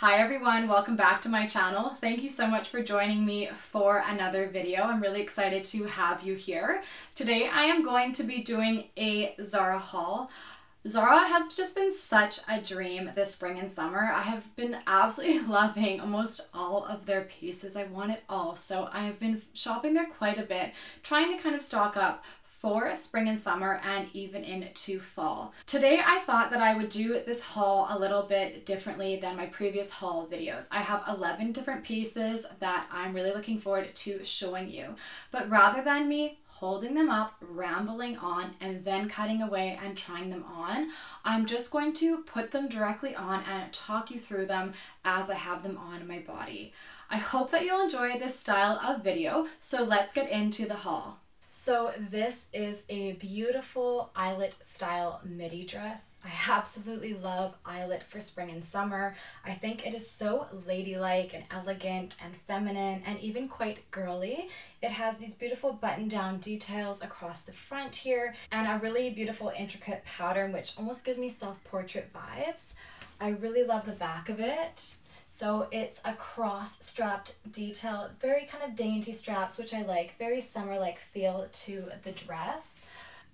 Hi everyone, welcome back to my channel. Thank you so much for joining me for another video. I'm really excited to have you here. Today I am going to be doing a Zara haul. Zara has just been such a dream this spring and summer. I have been absolutely loving almost all of their pieces. I want it all. So I have been shopping there quite a bit, trying to kind of stock up for spring and summer and even into fall. Today I thought that I would do this haul a little bit differently than my previous haul videos. I have 11 different pieces that I'm really looking forward to showing you. But rather than me holding them up, rambling on, and then cutting away and trying them on, I'm just going to put them directly on and talk you through them as I have them on my body. I hope that you'll enjoy this style of video, so let's get into the haul. So this is a beautiful eyelet style midi dress. I absolutely love eyelet for spring and summer. I think it is so ladylike and elegant and feminine and even quite girly. It has these beautiful button down details across the front here and a really beautiful intricate pattern which almost gives me self-portrait vibes. I really love the back of it. So it's a cross-strapped detail, very kind of dainty straps, which I like, very summer-like feel to the dress.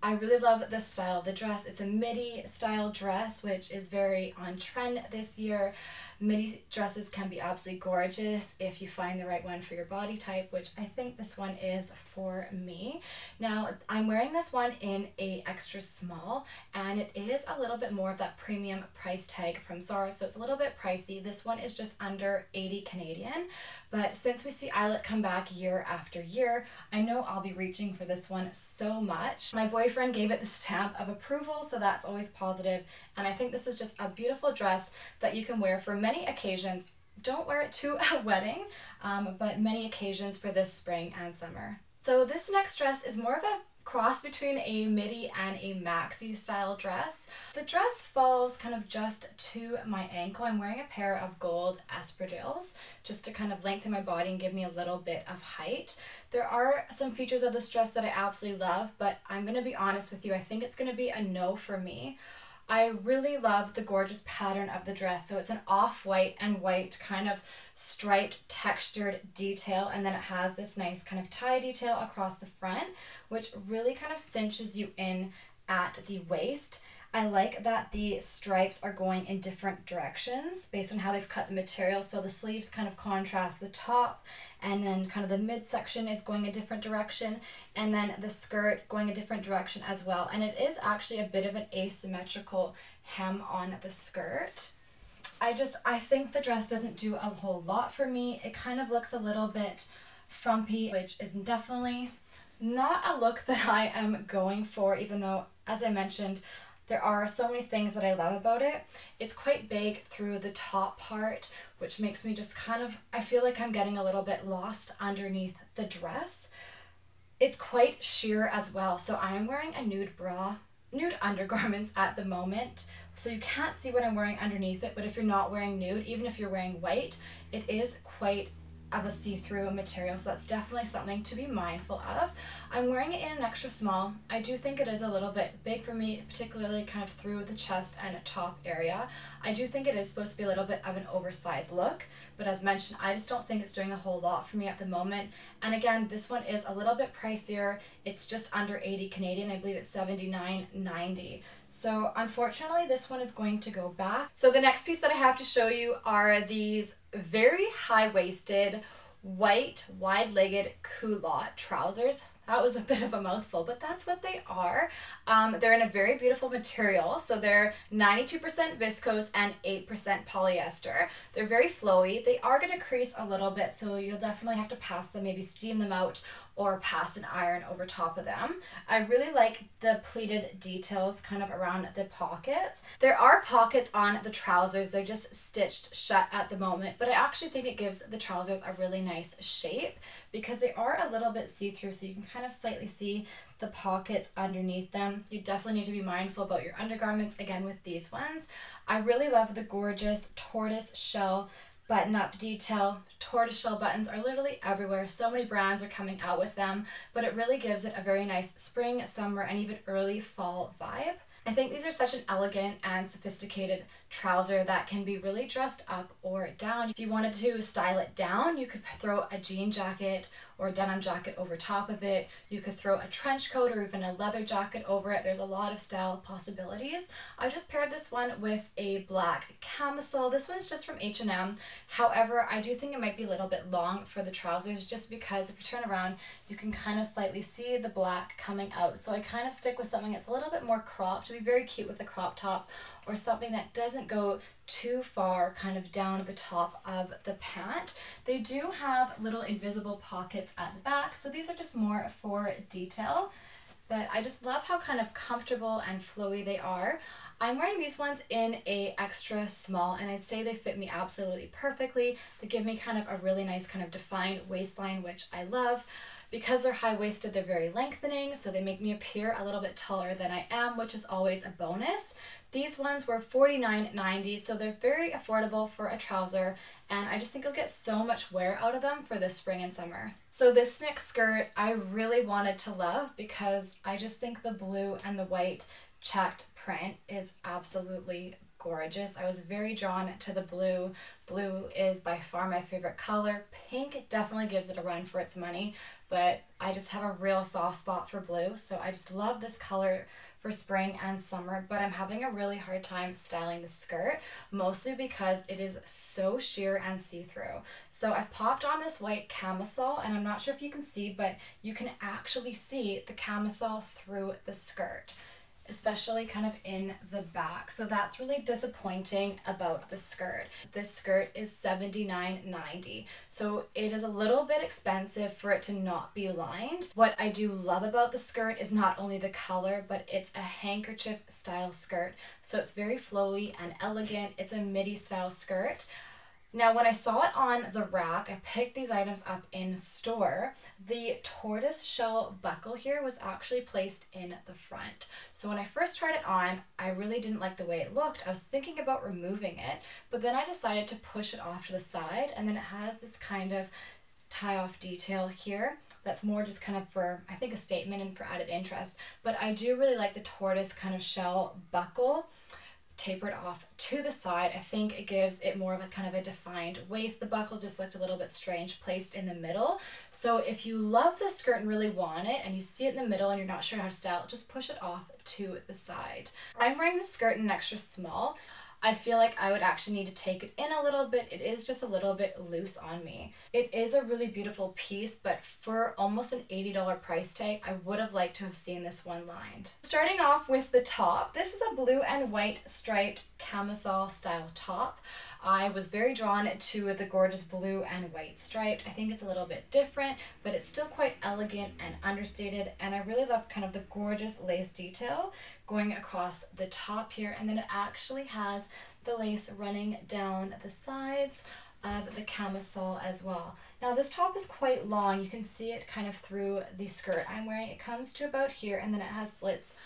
I really love this style of the dress. It's a midi style dress, which is very on trend this year. Midi dresses can be absolutely gorgeous if you find the right one for your body type, which I think this one is for me. Now, I'm wearing this one in a extra small, and it is a little bit more of that premium price tag from Zara, so it's a little bit pricey. This one is just under 80 Canadian, but since we see eyelet come back year after year, I know I'll be reaching for this one so much. My boyfriend gave it the stamp of approval, so that's always positive, and I think this is just a beautiful dress that you can wear for many occasions. Don't wear it to a wedding, but many occasions for this spring and summer. So this next dress is more of a cross between a midi and a maxi style dress. The dress falls kind of just to my ankle. I'm wearing a pair of gold espadrilles just to kind of lengthen my body and give me a little bit of height. There are some features of this dress that I absolutely love, but I'm going to be honest with you, I think it's going to be a no for me. I really love the gorgeous pattern of the dress. So it's an off-white and white kind of striped textured detail, and then it has this nice kind of tie detail across the front, which really kind of cinches you in at the waist. I like that the stripes are going in different directions based on how they've cut the material. So the sleeves kind of contrast the top, and then kind of the midsection is going a different direction, and then the skirt going a different direction as well. And it is actually a bit of an asymmetrical hem on the skirt. I think the dress doesn't do a whole lot for me. It kind of looks a little bit frumpy, which is definitely not a look that I am going for, even though, as I mentioned, there are so many things that I love about it. It's quite big through the top part, which makes me just kind of, I feel like I'm getting a little bit lost underneath the dress. It's quite sheer as well. So I am wearing a nude bra, nude undergarments at the moment. So you can't see what I'm wearing underneath it, but if you're not wearing nude, even if you're wearing white, it is quite of a see-through material, so that's definitely something to be mindful of. I'm wearing it in an extra small. I do think it is a little bit big for me, particularly kind of through the chest and top area. I do think it is supposed to be a little bit of an oversized look, but as mentioned, I just don't think it's doing a whole lot for me at the moment. And again, this one is a little bit pricier. It's just under 80 Canadian. I believe it's 79.90. So unfortunately, this one is going to go back. So the next piece that I have to show you are these very high-waisted, white, wide-legged culotte trousers. That was a bit of a mouthful, but that's what they are. They're in a very beautiful material. So they're 92% viscose and 8% polyester. They're very flowy. They are going to crease a little bit, so you'll definitely have to pass them, maybe steam them out or pass an iron over top of them. I really like the pleated details kind of around the pockets. There are pockets on the trousers. They're just stitched shut at the moment, but I actually think it gives the trousers a really nice shape because they are a little bit see-through, so you can kind of slightly see the pockets underneath them. You definitely need to be mindful about your undergarments, again, with these ones. I really love the gorgeous tortoise shell button-up detail. Tortoiseshell buttons are literally everywhere. So many brands are coming out with them, but it really gives it a very nice spring, summer, and even early fall vibe. I think these are such an elegant and sophisticated trouser that can be really dressed up or down. If you wanted to style it down, you could throw a jean jacket or a denim jacket over top of it. You could throw a trench coat or even a leather jacket over it. There's a lot of style possibilities. I just paired this one with a black camisole. This one's just from H&M. However, I do think it might be a little bit long for the trousers just because if you turn around, you can kind of slightly see the black coming out. So I kind of stick with something that's a little bit more cropped to be very cute with a crop top, or something that doesn't go too far kind of down to the top of the pant. They do have little invisible pockets at the back, so these are just more for detail, but I just love how kind of comfortable and flowy they are. I'm wearing these ones in a extra small, and I'd say they fit me absolutely perfectly. They give me kind of a really nice kind of defined waistline, which I love. Because they're high-waisted, they're very lengthening, so they make me appear a little bit taller than I am, which is always a bonus. These ones were $49.90, so they're very affordable for a trouser, and I just think you'll get so much wear out of them for this spring and summer. So this next skirt I really wanted to love because I just think the blue and the white checked print is absolutely gorgeous. I was very drawn to the blue. Blue is by far my favorite color. Pink definitely gives it a run for its money, but I just have a real soft spot for blue, so I just love this color for spring and summer, but I'm having a really hard time styling the skirt, mostly because it is so sheer and see-through. So I've popped on this white camisole, and I'm not sure if you can see, but you can actually see the camisole through the skirt, especially kind of in the back. So that's really disappointing about the skirt. This skirt is $79.90. So it is a little bit expensive for it to not be lined. What I do love about the skirt is not only the color, but it's a handkerchief style skirt. So it's very flowy and elegant. It's a midi style skirt. Now, when I saw it on the rack, I picked these items up in store. The tortoise shell buckle here was actually placed in the front. So when I first tried it on, I really didn't like the way it looked. I was thinking about removing it, but then I decided to push it off to the side, and then it has this kind of tie-off detail here. That's more just kind of for, I think, a statement and for added interest. But I do really like the tortoise kind of shell buckle tapered off to the side. I think it gives it more of a kind of a defined waist. The buckle just looked a little bit strange placed in the middle. So if you love this skirt and really want it and you see it in the middle and you're not sure how to style it, just push it off to the side. I'm wearing this skirt in an extra small. I feel like I would actually need to take it in a little bit. It is just a little bit loose on me. It is a really beautiful piece, but for almost an $80 price tag, I would have liked to have seen this one lined. Starting off with the top, this is a blue and white striped camisole style top. I was very drawn to the gorgeous blue and white striped. I think it's a little bit different, but it's still quite elegant and understated, and I really love kind of the gorgeous lace detail going across the top here, and then it actually has the lace running down the sides of the camisole as well. Now this top is quite long. You can see it kind of through the skirt I'm wearing. It comes to about here, and then it has slits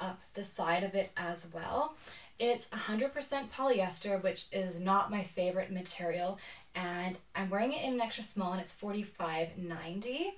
up the side of it as well. It's 100% polyester, which is not my favorite material, and I'm wearing it in an extra small, and it's $45.90.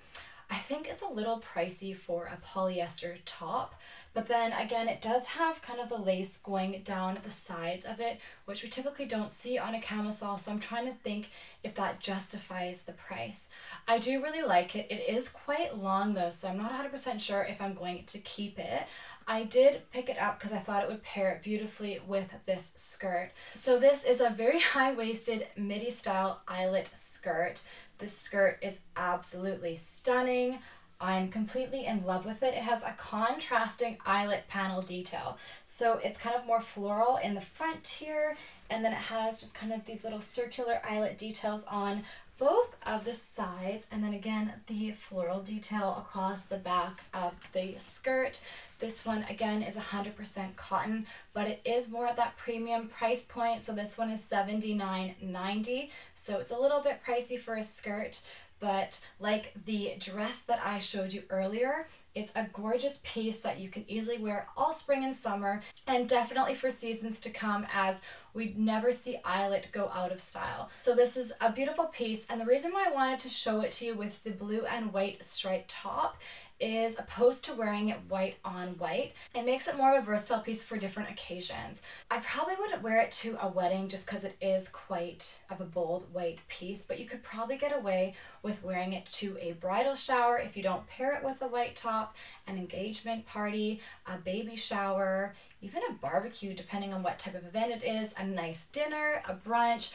I think it's a little pricey for a polyester top, but then again, it does have kind of the lace going down the sides of it, which we typically don't see on a camisole, so I'm trying to think if that justifies the price. I do really like it. It is quite long though, so I'm not 100% sure if I'm going to keep it. I did pick it up because I thought it would pair beautifully with this skirt. So this is a very high-waisted midi style eyelet skirt. This skirt is absolutely stunning. I'm completely in love with it. It has a contrasting eyelet panel detail. So it's kind of more floral in the front here, and then it has just kind of these little circular eyelet details on both of the sides, and then again the floral detail across the back of the skirt. This one again is 100% cotton, but it is more at that premium price point, so this one is $79.90, so it's a little bit pricey for a skirt, but like the dress that I showed you earlier, it's a gorgeous piece that you can easily wear all spring and summer, and definitely for seasons to come, as we never see eyelet go out of style. So this is a beautiful piece, and the reason why I wanted to show it to you with the blue and white striped top is opposed to wearing it white on white. It makes it more of a versatile piece for different occasions. I probably wouldn't wear it to a wedding just because it is quite of a bold white piece, but you could probably get away with wearing it to a bridal shower if you don't pair it with a white top, an engagement party, a baby shower, even a barbecue depending on what type of event it is, a nice dinner, a brunch.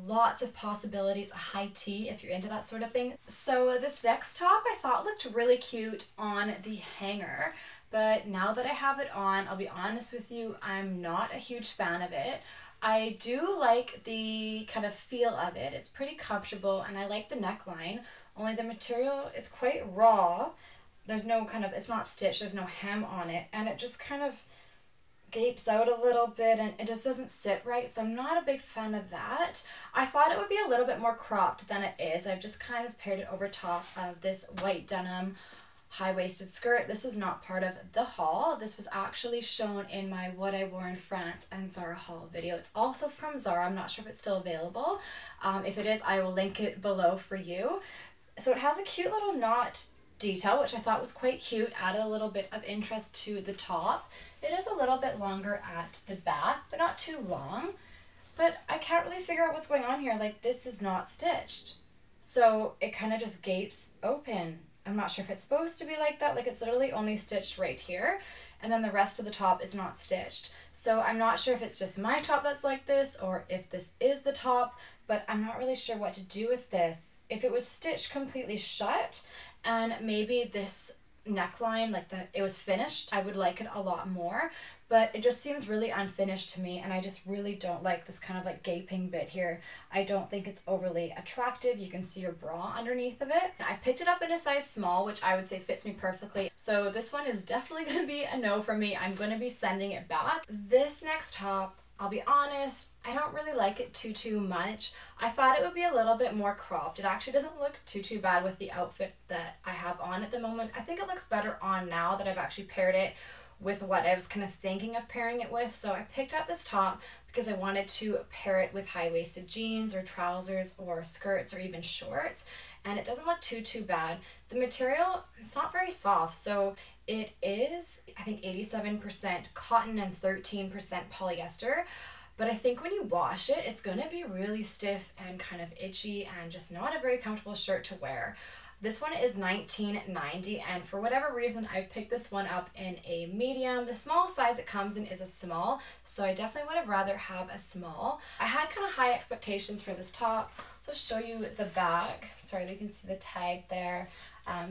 Lots of possibilities, a high tea if you're into that sort of thing. So this next top I thought looked really cute on the hanger, but now that I have it on, I'll be honest with you, I'm not a huge fan of it. I do like the kind of feel of it. It's pretty comfortable and I like the neckline, only the material is quite raw. There's no kind of, it's not stitched, there's no hem on it, and it just kind of gapes out a little bit and it just doesn't sit right, so I'm not a big fan of that. I thought it would be a little bit more cropped than it is. I've just kind of paired it over top of this white denim high-waisted skirt. This is not part of the haul. This was actually shown in my What I Wore in France and Zara haul video. It's also from Zara. I'm not sure if it's still available. If it is, I will link it below for you. So it has a cute little knot detail, which I thought was quite cute, added a little bit of interest to the top. It is a little bit longer at the back, but not too long. But I can't really figure out what's going on here. Like, this is not stitched. So it kind of just gapes open. I'm not sure if it's supposed to be like that. Like, it's literally only stitched right here. And then the rest of the top is not stitched. So I'm not sure if it's just my top that's like this or if this is the top, but I'm not really sure what to do with this. If it was stitched completely shut and maybe this neckline, like it was finished, I would like it a lot more, but it just seems really unfinished to me, and I just really don't like this kind of like gaping bit here. I don't think it's overly attractive. You can see your bra underneath of it. I picked it up in a size small, which I would say fits me perfectly, so this one is definitely going to be a no for me. I'm going to be sending it back. This next top, I'll be honest, I don't really like it too much. I thought it would be a little bit more cropped. It actually doesn't look too bad with the outfit that I have on at the moment. I think it looks better on now that I've actually paired it with what I was kind of thinking of pairing it with. So I picked up this top because I wanted to pair it with high-waisted jeans or trousers or skirts or even shorts, and it doesn't look too bad. The material, it's not very soft, so it is, I think, 87% cotton and 13% polyester. But I think when you wash it, it's gonna be really stiff and kind of itchy and just not a very comfortable shirt to wear. This one is $19.90, and for whatever reason, I picked this one up in a medium. The small size it comes in is a small, so I definitely would have rather have a small. I had kind of high expectations for this top, so I'll show you the back. Sorry, you can see the tag there.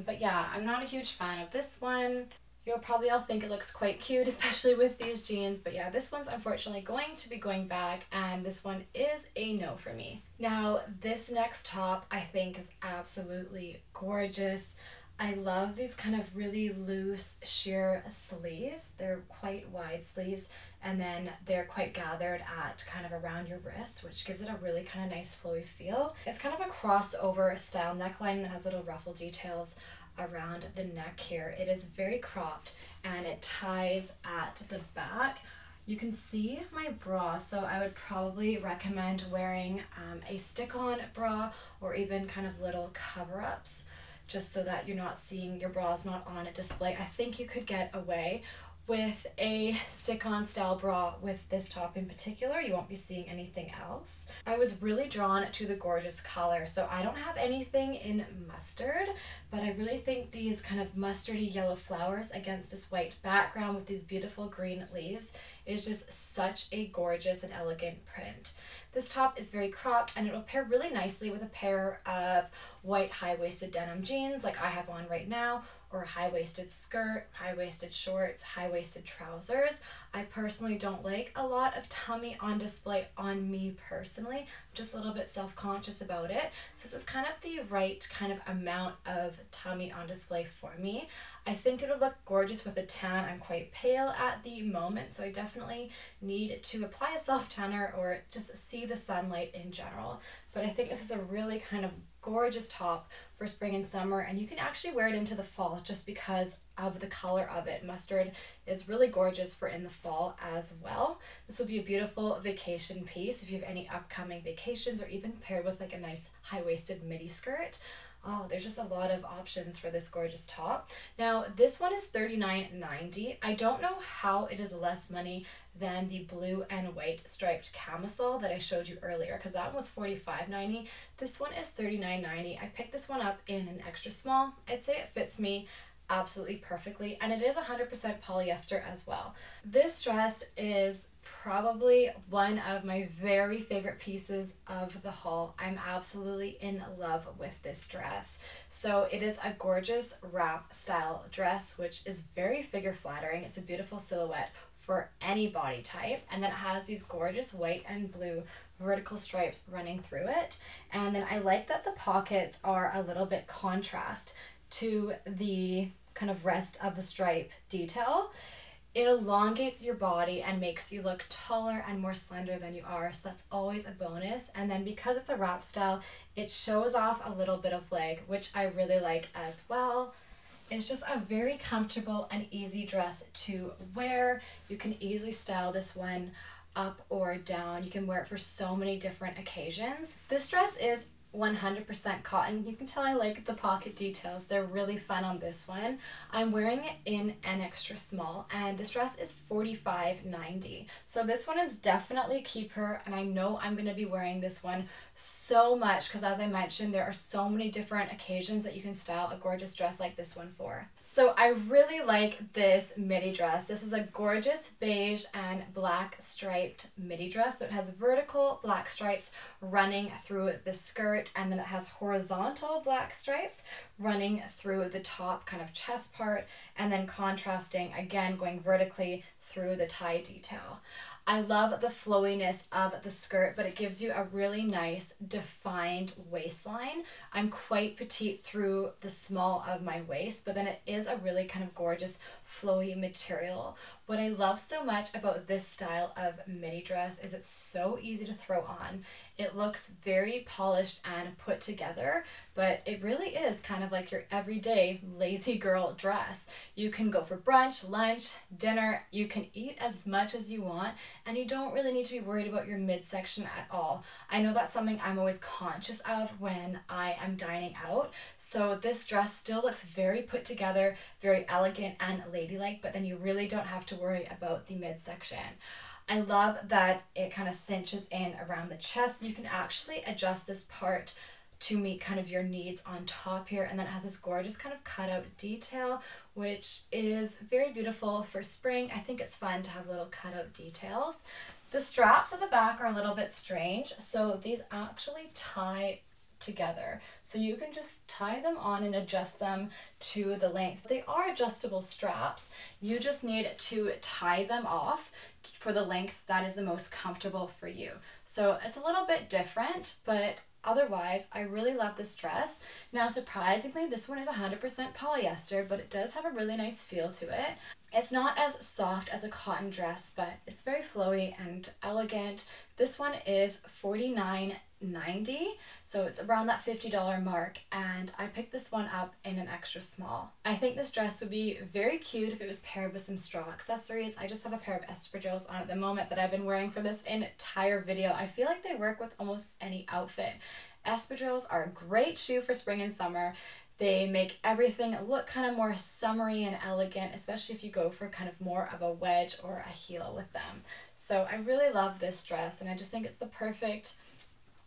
But yeah, I'm not a huge fan of this one. You'll probably all think it looks quite cute, especially with these jeans, but yeah, this one's unfortunately going to be going back, and this one is a no for me. Now, this next top I think is absolutely gorgeous. I love these kind of really loose sheer sleeves. They're quite wide sleeves, and then they're quite gathered at kind of around your wrist, which gives it a really kind of nice flowy feel. It's kind of a crossover style neckline that has little ruffle details around the neck here. It is very cropped and it ties at the back. You can see my bra, so I would probably recommend wearing a stick-on bra or even kind of little cover-ups, just so that you're not seeing your bra's not on a display. I think you could get away with a stick-on style bra with this top in particular. You won't be seeing anything else. I was really drawn to the gorgeous color, so I don't have anything in mustard, but I really think these kind of mustardy yellow flowers against this white background with these beautiful green leaves is just such a gorgeous and elegant print. This top is very cropped, and it will pair really nicely with a pair of white high-waisted denim jeans like I have on right now, or a high-waisted skirt, high-waisted shorts, high-waisted trousers. I personally don't like a lot of tummy on display on me personally. I'm just a little bit self-conscious about it. So this is kind of the right kind of amount of tummy on display for me. I think it'll look gorgeous with a tan. I'm quite pale at the moment, so I definitely need to apply a self-tanner or just see the sunlight in general. But I think this is a really kind of gorgeous top for spring and summer, and you can actually wear it into the fall just because of the color of it. Mustard is really gorgeous for in the fall as well. This would be a beautiful vacation piece if you have any upcoming vacations, or even paired with like a nice high-waisted midi skirt. Oh, there's just a lot of options for this gorgeous top. Now, this one is $39.90. I don't know how it is less money than the blue and white striped camisole that I showed you earlier, because that one was $45.90. This one is $39.90. I picked this one up in an extra small. I'd say it fits me absolutely perfectly, and it is 100% polyester as well. This dress is probably one of my very favorite pieces of the haul. I'm absolutely in love with this dress. So it is a gorgeous wrap style dress, which is very figure flattering. It's a beautiful silhouette for any body type, and then it has these gorgeous white and blue vertical stripes running through it. And then I like that the pockets are a little bit contrast to the kind of rest of the stripe detail. It elongates your body and makes you look taller and more slender than you are, so that's always a bonus. And then because it's a wrap style, it shows off a little bit of leg, which I really like as well. It's just a very comfortable and easy dress to wear. You can easily style this one up or down. You can wear it for so many different occasions. This dress is 100% cotton. You can tell I like the pocket details. They're really fun on this one. I'm wearing it in an extra small, and this dress is $45.90. So this one is definitely a keeper, and I know I'm going to be wearing this one so much because, as I mentioned, there are so many different occasions that you can style a gorgeous dress like this one for. So I really like this midi dress. This is a gorgeous beige and black striped midi dress. So it has vertical black stripes running through the skirt, and then it has horizontal black stripes running through the top kind of chest part, and then contrasting again going vertically through the tie detail. I love the flowiness of the skirt, but it gives you a really nice defined waistline. I'm quite petite through the small of my waist, but then it is a really kind of gorgeous flowy material. What I love so much about this style of midi dress is it's so easy to throw on. It looks very polished and put together, but it really is kind of like your everyday lazy girl dress. You can go for brunch, lunch, dinner, you can eat as much as you want, and you don't really need to be worried about your midsection at all. I know that's something I'm always conscious of when I am dining out, so this dress still looks very put together, very elegant and ladylike, but then you really don't have to worry about the midsection. I love that it kind of cinches in around the chest. You can actually adjust this part to meet kind of your needs on top here, and then it has this gorgeous kind of cutout detail, which is very beautiful for spring. I think it's fun to have little cutout details. The straps at the back are a little bit strange, so these actually tie together, so you can just tie them on and adjust them to the length. They are adjustable straps. You just need to tie them off for the length that is the most comfortable for you. So it's a little bit different, but otherwise I really love this dress. Now surprisingly, this one is 100% polyester, but it does have a really nice feel to it. It's not as soft as a cotton dress, but it's very flowy and elegant. This one is $49.90, so it's around that $50 mark, and I picked this one up in an extra small. I think this dress would be very cute if it was paired with some straw accessories. I just have a pair of espadrilles on at the moment that I've been wearing for this entire video. I feel like they work with almost any outfit. Espadrilles are a great shoe for spring and summer. They make everything look kind of more summery and elegant, especially if you go for kind of more of a wedge or a heel with them. So I really love this dress, and I just think it's the perfect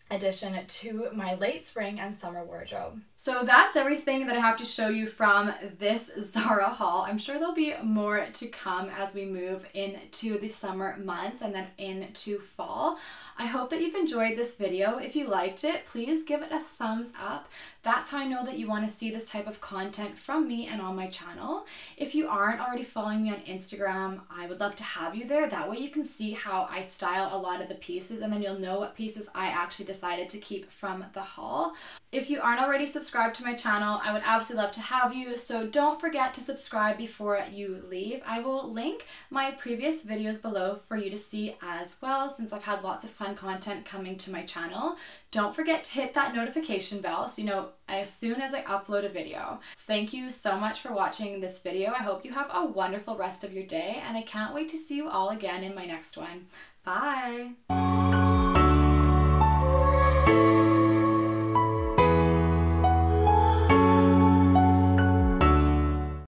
addition to my late spring and summer wardrobe. So that's everything that I have to show you from this Zara haul. I'm sure there'll be more to come as we move into the summer months and then into fall. I hope that you've enjoyed this video. If you liked it, please give it a thumbs up. That's how I know that you want to see this type of content from me and on my channel. If you aren't already following me on Instagram, I would love to have you there. That way you can see how I style a lot of the pieces, and then you'll know what pieces I actually decided to keep from the haul. If you aren't already subscribed to my channel, I would absolutely love to have you, so don't forget to subscribe before you leave. I will link my previous videos below for you to see as well, since I've had lots of fun content coming to my channel. Don't forget to hit that notification bell so you know as soon as I upload a video. Thank you so much for watching this video. I hope you have a wonderful rest of your day, and I can't wait to see you all again in my next one. Bye!